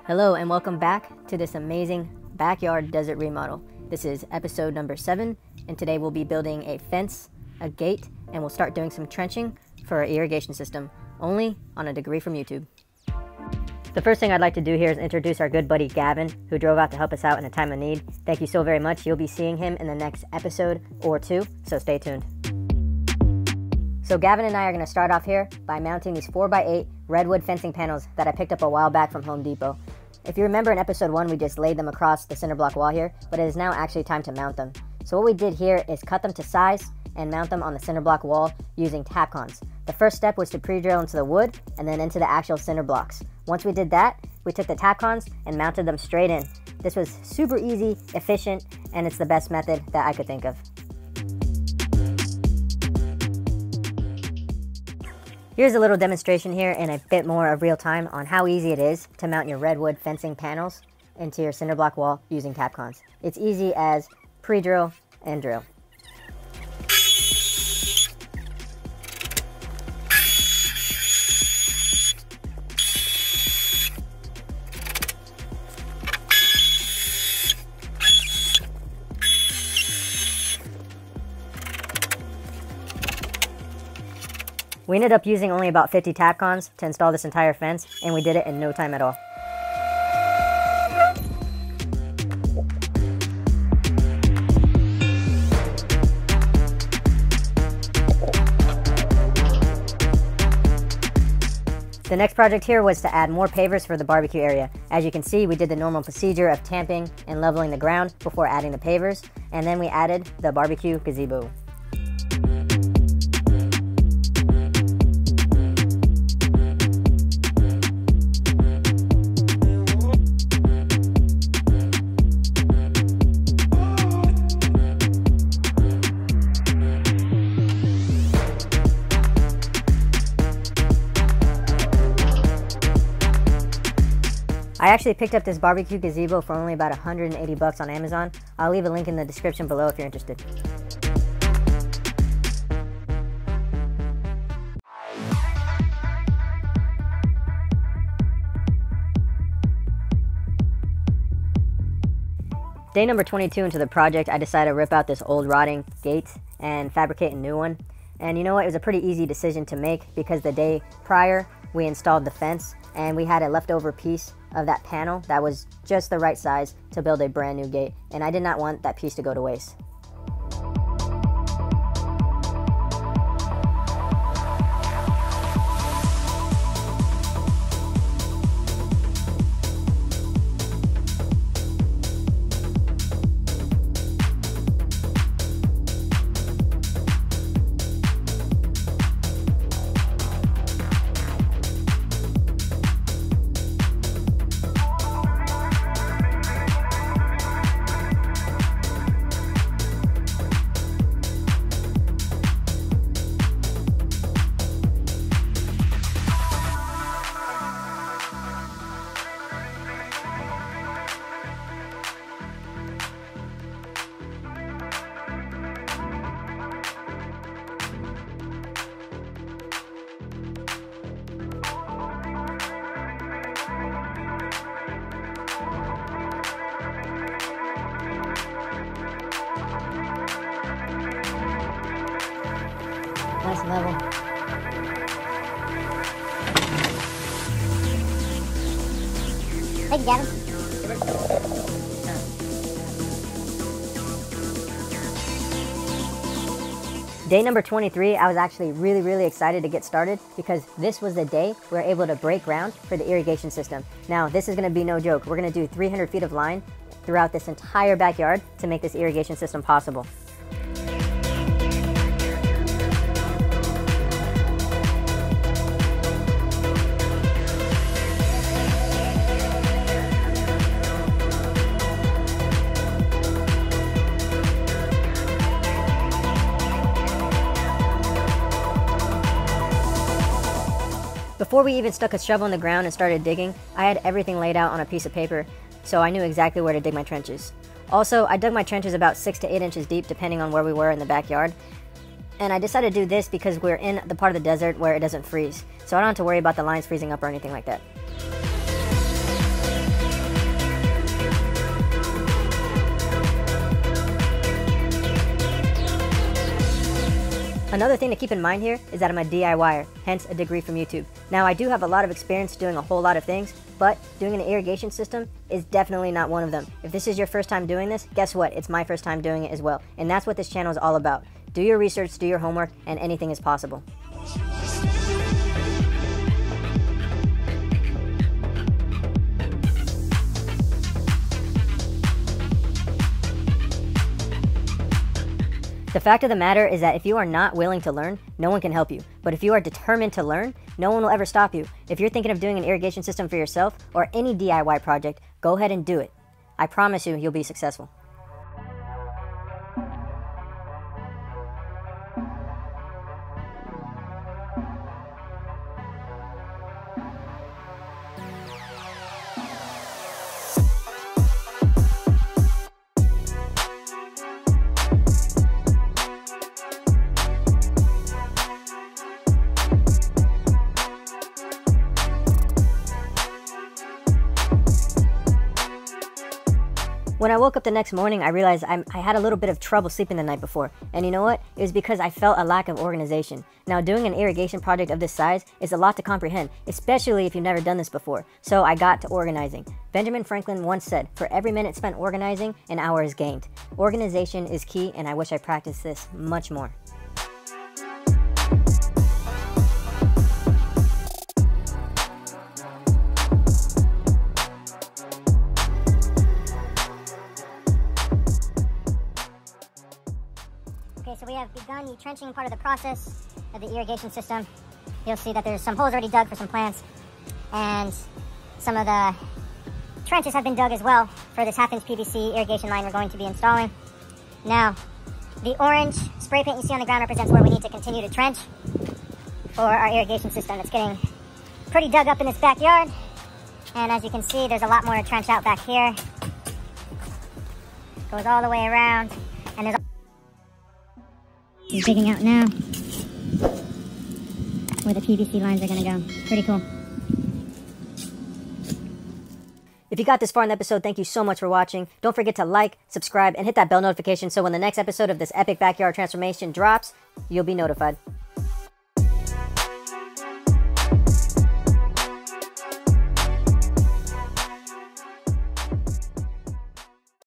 Hello and welcome back to this amazing backyard desert remodel. This is episode number 7, and today we'll be building a fence, a gate, and we'll start doing some trenching for our irrigation system, only on a degree from YouTube. The first thing I'd like to do here is introduce our good buddy Gavin, who drove out to help us out in a time of need. Thank you so very much. You'll be seeing him in the next episode or 2, so stay tuned. So Gavin and I are going to start off here by mounting these 4x8 redwood fencing panels that I picked up a while back from Home Depot. If you remember in episode 1, we just laid them across the cinder block wall here, but it is now actually time to mount them. So what we did here is cut them to size and mount them on the cinder block wall using Tapcons. The first step was to pre-drill into the wood and then into the actual cinder blocks. Once we did that, we took the Tapcons and mounted them straight in. This was super easy, efficient, and it's the best method that I could think of. Here's a little demonstration here in a bit more of real time on how easy it is to mount your redwood fencing panels into your cinder block wall using Tapcons. It's easy as pre-drill and drill. We ended up using only about 50 Tapcons to install this entire fence, and we did it in no time at all. The next project here was to add more pavers for the barbecue area. As you can see, we did the normal procedure of tamping and leveling the ground before adding the pavers, and then we added the barbecue gazebo. I actually picked up this barbecue gazebo for only about 180 bucks on Amazon. I'll leave a link in the description below if you're interested. Day number 22 into the project, I decided to rip out this old rotting gate and fabricate a new one. And you know what, it was a pretty easy decision to make because the day prior we installed the fence and we had a leftover piece of that panel that was just the right size to build a brand new gate, and I did not want that piece to go to waste. Nice level. Thank you, Gavin. Day number 23, I was actually really excited to get started because this was the day we were able to break ground for the irrigation system. Now, this is going to be no joke. We're going to do 300 feet of line throughout this entire backyard to make this irrigation system possible. Before we even stuck a shovel in the ground and started digging, I had everything laid out on a piece of paper, so I knew exactly where to dig my trenches. Also, I dug my trenches about 6 to 8 inches deep depending on where we were in the backyard. And I decided to do this because we're in the part of the desert where it doesn't freeze, so I don't have to worry about the lines freezing up or anything like that. Another thing to keep in mind here is that I'm a DIYer, hence a degree from YouTube. Now I do have a lot of experience doing a whole lot of things, but doing an irrigation system is definitely not one of them. If this is your first time doing this, guess what? It's my first time doing it as well. And that's what this channel is all about. Do your research, do your homework, and anything is possible. The fact of the matter is that if you are not willing to learn, no one can help you. But if you are determined to learn, no one will ever stop you. If you're thinking of doing an irrigation system for yourself or any DIY project, go ahead and do it. I promise you, you'll be successful. When I woke up the next morning, I realized I had a little bit of trouble sleeping the night before. And you know what? It was because I felt a lack of organization. Now, doing an irrigation project of this size is a lot to comprehend, especially if you've never done this before. So I got to organizing. Benjamin Franklin once said, "For every minute spent organizing, an hour is gained." Organization is key, and I wish I practiced this much more. Okay, so we have begun the trenching part of the process of the irrigation system. You'll see that there's some holes already dug for some plants, and some of the trenches have been dug as well for this 1/2 inch PVC irrigation line we're going to be installing. Now, the orange spray paint you see on the ground represents where we need to continue to trench for our irrigation system. It's getting pretty dug up in this backyard, and as you can see, there's a lot more to trench out back here. Goes all the way around, and there's He's digging out now where the PVC lines are going to go. Pretty cool. If you got this far in the episode, thank you so much for watching. Don't forget to like, subscribe, and hit that bell notification so when the next episode of this epic backyard transformation drops, you'll be notified.